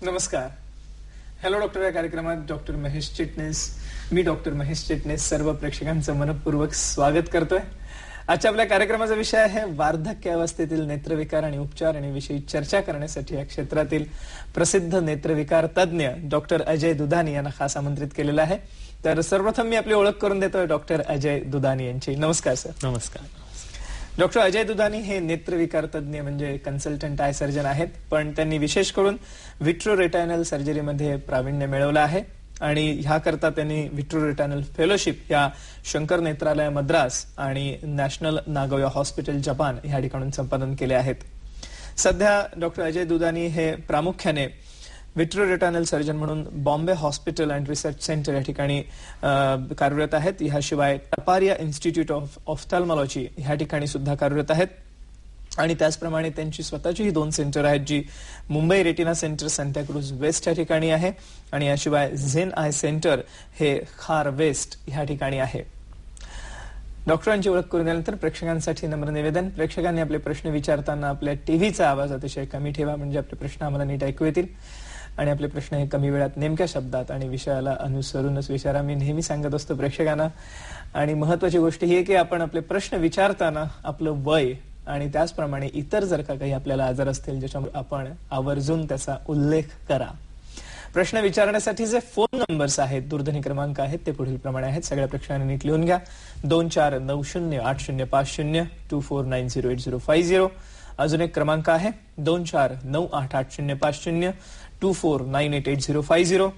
नमस्कार. Hello doctor या कार्यक्रमात डॉक्टर महेश चिटणीस, मी डॉक्टर महेश चिटणीस सर्व प्रेक्षकांचं मनपूर्वक स्वागत करतोय. आजच्या आपल्या कार्यक्रमाचा विषय आहे वार्धक्यावस्थेतील नेत्रविकार आणि उपचार, आणि विषयी चर्चा करण्यासाठी या क्षेत्रातील प्रसिद्ध नेत्रविकार तज्ञ डॉक्टर अजय दुधानी यांना खास आमंत्रित केलेलं आहे. तर सर्वप्रथम मी आपली ओळख करून देतोय डॉक्टर अजय दुधानी यांची. नमस्कार सर. नमस्कार. डॉक्टर अजय दुधानी हे नेत्रविकार तज्ञ म्हणजे कन्सल्टंट आय सर्जन आहेत, पण त्यांनी विशेष करून विट्रोरेटायनल सर्जरीमध्ये प्रावीण्य मिळवलं आहे आणि ह्याकरता त्यांनी विट्रोरेटायनल फेलोशिप या शंकर नेत्रालय मद्रास आणि नॅशनल नागोया हॉस्पिटल जपान ह्या ठिकाणून संपादन केले आहेत. सध्या डॉक्टर अजय दुधानी हे प्रामुख्याने विट्रोरेटायनल सर्जन म्हणून Bombay hospital and research centre या ठिकाणी कार्यरत आहेत. ह्याशिवाय टपारिया इन्स्टिट्यूट ऑफ ऑफ्थॅल्मॉलॉजी ह्या ठिकाणी सुद्धा कार्यरत आहेत. आणि त्याचप्रमाणे त्यांची स्वतःचीही 2 सेंटर आहेत, जी Mumbai retina centre Santacruz west या ठिकाणी आहे आणि याशिवाय झेन आय सेंटर हे खार वेस्ट ह्या ठिकाणी आहे. डॉक्टरांची ओळख करून दिल्यानंतर प्रेक्षकांसाठी नम्र निवेदन: प्रेक्षकांनी आपले प्रश्न विचारताना आपल्या टीव्हीचा आवाज अतिशय कमी ठेवा, म्हणजे आपले प्रश्न आम्हाला नीट ऐकू येतील. आणि आपले प्रश्न हे कमी वेळात नेमक्या शब्दात आणि विषयाला अनुसरूनच विचारा. मी नेहमी सांगत असतो प्रेक्षकांना, आणि महत्वाची गोष्ट ही आहे की आपण आपले प्रश्न विचारताना आपलं वय आणि त्याचप्रमाणे इतर जर का काही आपल्याला आजार असतील ज्याच्यामुळे आपण आवर्जून त्याचा उल्लेख करा. प्रश्न विचारण्यासाठी जे फोन नंबर्स आहेत, दूरध्वनी क्रमांक आहेत, ते पुढील प्रमाणे आहेत. सगळ्या प्रेक्षकांनी नीट लिहून घ्या: 24908050 24908050. अजून एक क्रमांक आहे 24988050 24988050.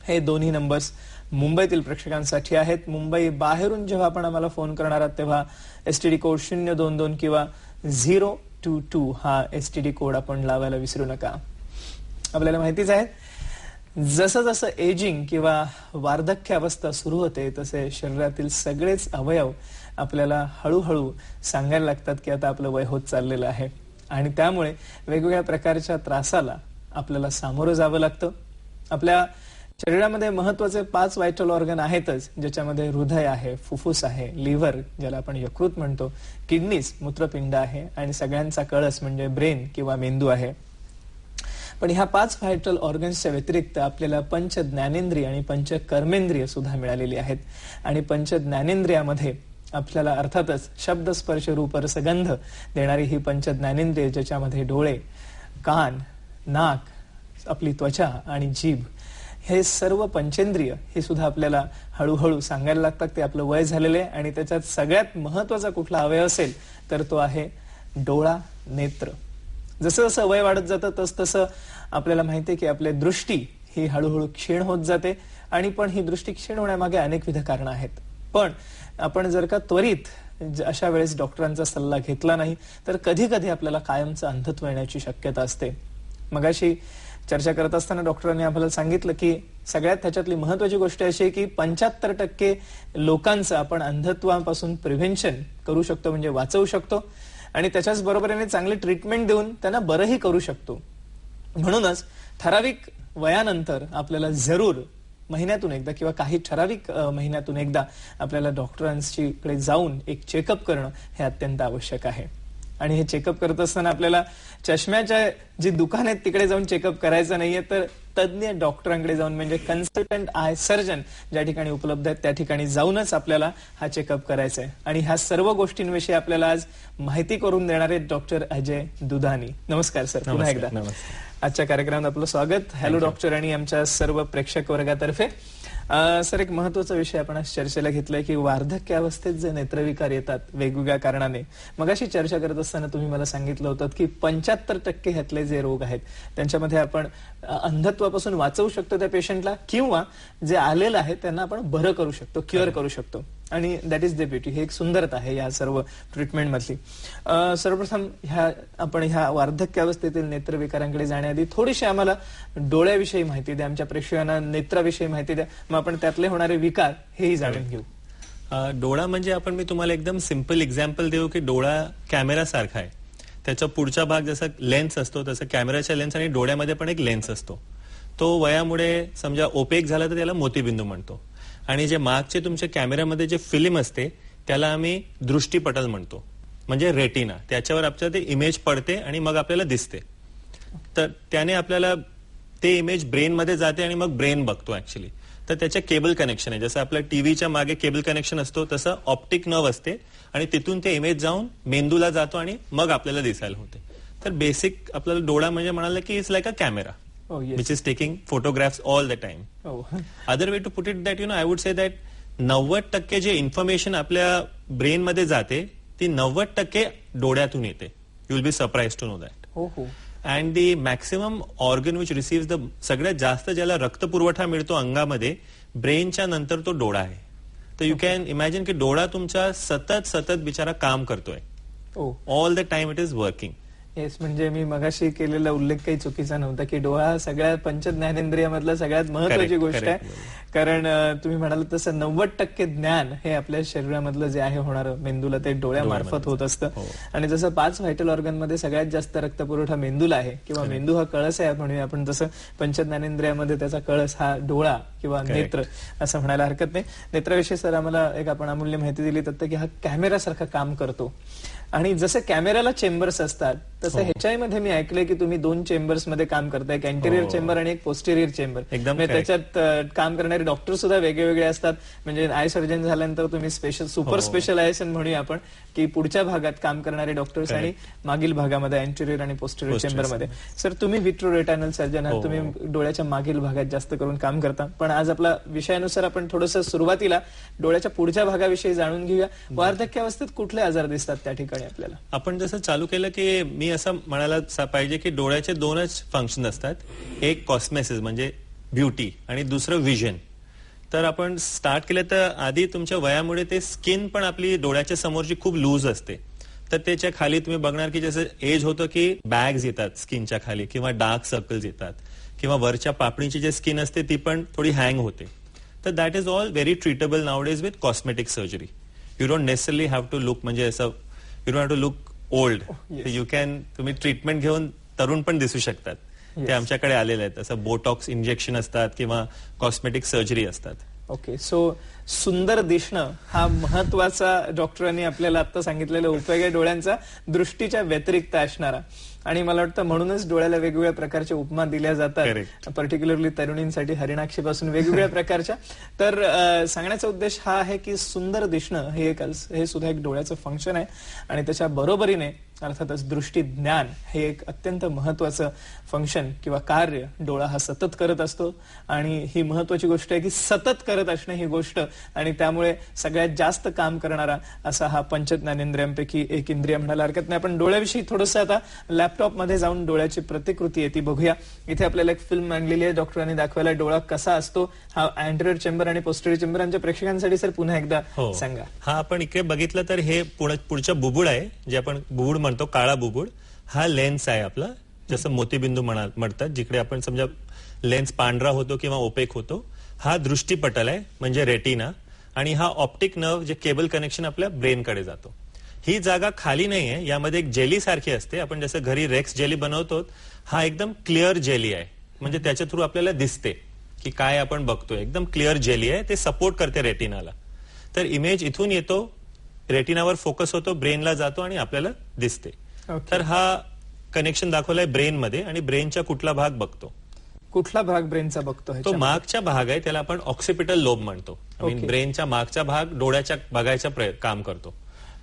हे दोन्ही नंबर्स मुंबईतील प्रेक्षकांसाठी आहेत. मुंबई बाहेरून जेव्हा आपण आम्हाला फोन करणार आहात तेव्हा एसटीडी कोड 022 किंवा 022 हा एसटीडी कोड आपण लावायला विसरू नका. आपल्याला माहितीच आहे, जसं जसं एजिंग किंवा वार्धक्य अवस्था सुरू होते तसे शरीरातील सगळेच अवयव आपल्याला हळूहळू सांगायला लागतात की आता आपलं वय होत चाललेलं आहे, आणि त्यामुळे वेगवेगळ्या प्रकारच्या त्रासाला आपल्याला सामोरं जावं लागतं. आपल्या शरीरामध्ये महत्वाचे 5 व्हायटल ऑर्गन आहेतच, ज्याच्यामध्ये हृदय आहे, फुफ्फुस आहे, लिव्हर ज्याला आपण यकृत म्हणतो, किडनीज मूत्रपिंड आहे, आणि सगळ्यांचा कळस म्हणजे ब्रेन किंवा मेंदू आहे. पण ह्या 5 व्हायटल ऑर्गन्सच्या व्यतिरिक्त आपल्याला पंच ज्ञानेंद्रिय आणि पंच कर्मेंद्रिय सुद्धा मिळालेली आहेत. आणि पंच ज्ञानेंद्रियामध्ये आपल्याला अर्थातच शब्द स्पर्श रूप रसगंध देणारी ही पंच ज्ञानेंद्रिय, ज्याच्यामध्ये डोळे, कान, नाक, आपली त्वचा आणि जीभ हे सर्व पंचेंद्रिय हे सुद्धा आपल्याला हळूहळू सांगायला लागतात ते आपलं वय झालेलं आहे. आणि त्याच्यात सगळ्यात महत्वाचा कुठला अवयव असेल तर तो आहे डोळा, नेत्र. जसं जसं वय वाढत जातं तसं आपल्याला माहिती आहे की आपली दृष्टी ही हळूहळू क्षीण होत जाते. आणि पण ही दृष्टी क्षीण होण्यामागे अनेकविध कारणं आहेत. पण आपण जर का त्वरित अशा वेळेस डॉक्टरांचा सल्ला घेतला नाही तर कधी कधी आपल्याला कायमचं अंधत्व येण्याची शक्यता असते. मगाशी चर्चा करत असताना डॉक्टरांनी आम्हाला सांगितलं की सगळ्यात त्याच्यातली महत्वाची गोष्ट अशी आहे की 75% लोकांचं आपण अंधत्वापासून प्रिव्हेन्शन करू शकतो, म्हणजे वाचवू शकतो, आणि त्याच्याच बरोबरीने चांगली ट्रीटमेंट देऊन त्यांना बरंही करू शकतो. म्हणूनच ठराविक वयानंतर आपल्याला जरूर महिन्यातून एकदा किंवा काही ठराविक महिन्यातून एकदा आपल्याला डॉक्टरांकडे जाऊन एक चेकअप करणं हे अत्यंत आवश्यक आहे. आणि हे चेकअप करत असताना आपल्याला चष्म्याच्या जी दुकान आहेत तिकडे जाऊन चेकअप करायचं नाहीये, तर तज्ञ डॉक्टरांकडे जाऊन म्हणजे कन्सल्टंट आय सर्जन ज्या ठिकाणी उपलब्ध आहेत त्या ठिकाणी जाऊनच आपल्याला हा चेकअप करायचा आहे. आणि ह्या सर्व गोष्टींविषयी आपल्याला आज माहिती करून देणारे डॉक्टर अजय दुधानी. नमस्कार सर, पुन्हा एकदा आजच्या कार्यक्रमात आपलं स्वागत. हॅलो डॉक्टर आणि आमच्या सर्व प्रेक्षक वर्गातर्फे. सर, एक महत्वाचा विषय आपण आज चर्चेला घेतलाय की वार्धक्य अवस्थेत जे नेत्रविकार येतात वेगवेगळ्या कारणाने. मगाशी चर्चा करत असताना तुम्ही मला सांगितलं होतं की 75% ह्यातले जे रोग आहेत त्यांच्यामध्ये आपण अंधत्वापासून वाचवू शकतो त्या पेशंटला, किंवा जे आलेलं आहे त्यांना आपण बरं करू शकतो, क्युअर करू शकतो. आणि दॅट इज द ब्युटी. हे एक सुंदरता आहे या सर्व ट्रीटमेंट मधली. सर्वप्रथम आपण ह्या वार्धक्य अवस्थेतील नेत्रविकारांकडे जाण्याआधी थोडीशी आम्हाला डोळ्याविषयी माहिती द्या, आमच्या प्रेक्षकांना नेत्राविषयी माहिती द्या, मग आपण त्यातले होणारे विकार हेही जाणून घेऊ. डोळा म्हणजे मी तुम्हाला एकदम सिंपल एक्झाम्पल देऊ की डोळा कॅमेरा सारखा आहे. त्याचा पुढचा भाग जसा लेन्स असतो तसं कॅमेराच्या लेन्स आणि डोळ्यामध्ये पण एक लेन्स असतो. तो वयामुळे समजा ओपेक झाला तर त्याला मोतीबिंदू म्हणतो. आणि जे मागचे तुमच्या कॅमेऱ्यामध्ये जे फिल्म असते त्याला आम्ही दृष्टीपटल म्हणतो, म्हणजे रेटिना. त्याच्यावर आपल्याला ते इमेज पडते आणि मग आपल्याला दिसते. तर त्याने आपल्याला ते इमेज ब्रेनमध्ये जाते आणि मग ब्रेन बघतो ऍक्च्युली. तर त्याच्या केबल कनेक्शन आहे, जसं आपल्या टीव्हीच्या मागे केबल कनेक्शन असतो तसं ऑप्टिक नर्व असते आणि तिथून ते इमेज जाऊन मेंदूला जातो आणि मग आपल्याला दिसायला होते. तर बेसिक आपल्याला डोळा म्हणजे म्हणाला की it's like a camera which is taking photographs all the time. Other way to put it that I would say that 90% जे इन्फॉर्मेशन आपल्या ब्रेनमध्ये जाते ती 90% डोळ्यातून येते. You will be surprise to know that. And the maximum organ which receive the सगळ्यात जास्त ज्याला रक्तपुरवठा मिळतो अंगामध्ये ब्रेनच्या नंतर तो डोळा आहे. तर यू कॅन इमॅजिन की डोळा तुमचा सतत बिचारा काम करतोय. All the time it is working. Yes, म्हणजे मी मगाशी केलेला उल्लेख काही चुकीचा नव्हता की डोळा हा सगळ्यात पंचज्ञानेंद्रियामधला सगळ्यात महत्वाची गोष्ट आहे. कारण तुम्ही म्हणाल तसं 90% ज्ञान हे आपल्या शरीरामधलं जे आहे होणारं मेंदूला ते डोळ्यामार्फत होत असतं. आणि जसं 5 व्हायटल ऑर्गन मध्ये सगळ्यात जास्त रक्तपुरवठा मेंदूला आहे किंवा मेंदू हा कळस आहे म्हणूया आपण, तसं पंचज्ञानेंद्रियामध्ये त्याचा कळस हा डोळा किंवा नेत्र असं म्हणायला हरकत नाही. नेत्राविषयी सर आम्हाला एक आपण अमूल्य माहिती दिली तर की हा कॅमेरासारखं काम करतो. आणि जसं कॅमेराला चेंबर्स असतात तसं ह्याच्यामध्ये मी ऐकलंय की तुम्ही 2 चेंबर्स मध्ये काम करताय, एक अँटेरियर चेंबर आणि एक पोस्टेरियर चेंबर. त्याच्यात काम करणारे डॉक्टर सुद्धा वेगवेगळे असतात. म्हणजे आय सर्जन झाल्यानंतर तुम्ही सुपर स्पेशलायझेशन म्हणूया आपण की पुढच्या भागात काम करणारे डॉक्टर्स आणि मागील भागामध्ये अँटेरियर आणि पोस्टेरियर चेंबरमध्ये. सर तुम्ही विट्रोरेटायनल सर्जन आहात, तुम्ही डोळ्याच्या मागील भागात जास्त करून काम करता. पण आज आपला विषयानुसार आपण थोडंसं सुरुवातीला डोळ्याच्या पुढच्या भागाविषयी जाणून घेऊया. वार्धक्यावस्थेत कुठले आजार दिसतात त्या ठिकाणी आपल्याला? आपण जसं चालू केलं की मी असं म्हणायला पाहिजे की डोळ्याचे 2च फंक्शन असतात, एक कॉस्मेसिस म्हणजे ब्युटी आणि दुसरं विजन. तर आपण स्टार्ट केलं तर आधी तुमच्या वयामुळे ते स्किन पण आपली डोळ्याच्या समोरची खूप लूज असते. तर त्याच्या खाली तुम्ही बघणार की जसं एज होतं की बॅग्स येतात स्किनच्या खाली किंवा डार्क सर्कल्स येतात किंवा वरच्या पापणीची जी स्किन असते ती पण थोडी हँग होते. तर that is all very treatable nowadays with cosmetic surgery. You don't necessarily have to look म्हणजे असं you don't have to look old. You can तुम्ही ट्रीटमेंट घेऊन तरुण पण दिसू शकतात. ते आमच्याकडे आलेले आहेत. असं बोटॉक्स इंजेक्शन असतात किंवा कॉस्मेटिक सर्जरी असतात. ओके, सो सुंदर दिसणं हा महत्वाचा डॉक्टरांनी आपल्याला आता सांगितलेला उपयोग आहे डोळ्यांचा दृष्टीच्या व्यतिरिक्त असणारा. आणि मला वाटतं म्हणूनच डोळ्याला वेगवेगळ्या प्रकारच्या उपमा दिल्या जातात, पर्टिक्युलरली तरुणींसाठी हरिणाक्षीपासून वेगवेगळ्या प्रकारच्या. तर सांगण्याचा उद्देश हा आहे की सुंदर दिसणं हे सुद्धा एक डोळ्याचं फंक्शन आहे. आणि त्याच्या बरोबरीने अर्थातच दृष्टी ज्ञान हे एक अत्यंत महत्वाचं फंक्शन किंवा कार्य डोळा हा सतत करत असतो. आणि ही महत्वाची गोष्ट आहे की सतत करत असणं ही गोष्ट, आणि त्यामुळे सगळ्यात जास्त काम करणारा असा हा पंचज्ञानेंद्रियांपैकी एक इंद्रिय म्हणायला हरकत नाही. आपण डोळ्याविषयी थोडंसं आता लॅपटॉप मध्ये जाऊन डोळ्याची प्रतिकृती आहे ती बघूया. इथे आपल्याला एक फिल्म आणलेली आहे, डॉक्टरांनी दाखवायला डोळा कसा असतो. हा अँटेरियर चेंबर आणि पोस्टेरियर चेंबर. आमच्या प्रेक्षकांसाठी सर पुन्हा एकदा सांगा. हा आपण इकडे बघितलं तर हे पुढच्या बुबुळ आहे, जे आपण बुबुळ म्हणतो, काळा बुबुळ. हा लेन्स आहे आपला, जसं मोतीबिंदू म्हणतात, जिकडे आपण समजा लेन्स पांढरा होतो किंवा ओपेक होतो. हा दृष्टीपटल आहे म्हणजे रेटिना. आणि हा ऑप्टिक नर्व जे केबल कनेक्शन आपल्या ब्रेनकडे जातो. ही जागा खाली नाहीये, यामध्ये एक जेली सारखी असते. आपण जसं घरी रेक्स जेली बनवतो, हा एकदम क्लिअर जेली आहे. म्हणजे त्याच्या थ्रू आपल्याला दिसते की काय आपण बघतोय. एकदम क्लिअर जेली आहे, ते सपोर्ट करते रेटिनाला. तर इमेज इथून येतो, रेटिनावर फोकस होतो, ब्रेनला जातो आणि आपल्याला दिसते. तर हा कनेक्शन दाखवलाय ब्रेन मध्ये. आणि ब्रेनचा कुठला भाग बघतो? कुठला भाग ब्रेनचा बघतो? तो मागचा भाग आहे, त्याला आपण ऑक्सिपिटल लोब म्हणतो. ब्रेनच्या मागचा भाग डोळ्याच्या बघायचा काम करतो.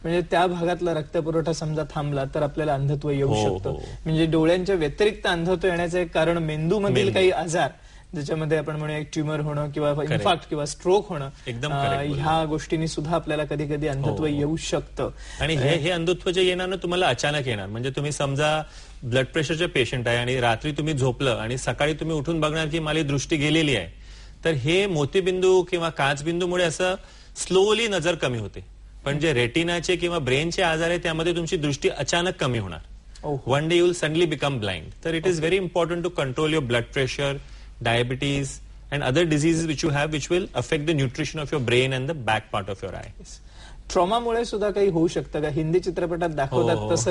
म्हणजे त्या भागातला रक्तपुरवठा समजा थांबला तर आपल्याला अंधत्व येऊ शकतं. म्हणजे डोळ्यांच्या व्यतिरिक्त अंधत्व येण्याचं एक कारण मेंदूमधील काही आजार, ज्याच्यामध्ये आपण म्हणूया एक ट्युमर होणं किंवा इन्फार्क्ट किंवा स्ट्रोक होणं, ह्या गोष्टींनी सुद्धा आपल्याला कधी कधी अंधत्व येऊ शकतं. आणि हे अंधत्व जे येणार ना तुम्हाला अचानक येणार. म्हणजे तुम्ही समजा ब्लड प्रेशरचे पेशंट आहे आणि रात्री तुम्ही झोपलं आणि सकाळी तुम्ही उठून बघणार की मला दृष्टी गेलेली आहे. तर हे मोतीबिंदू किंवा काचबिंदूमुळे असं स्लोली नजर कमी होते. पण जे रेटिनाचे किंवा ब्रेनचे आजार आहे त्यामध्ये तुमची दृष्टी अचानक कमी होणार. One day you will suddenly become blind. तर it is very important to control your blood pressure, diabetes and other diseases which you have which will affect the nutrition of your brain and the back part of your eye. ट्रॉमामुळे सुद्धा काही होऊ शकतं का? हिंदी चित्रपटात दाखवतात तसं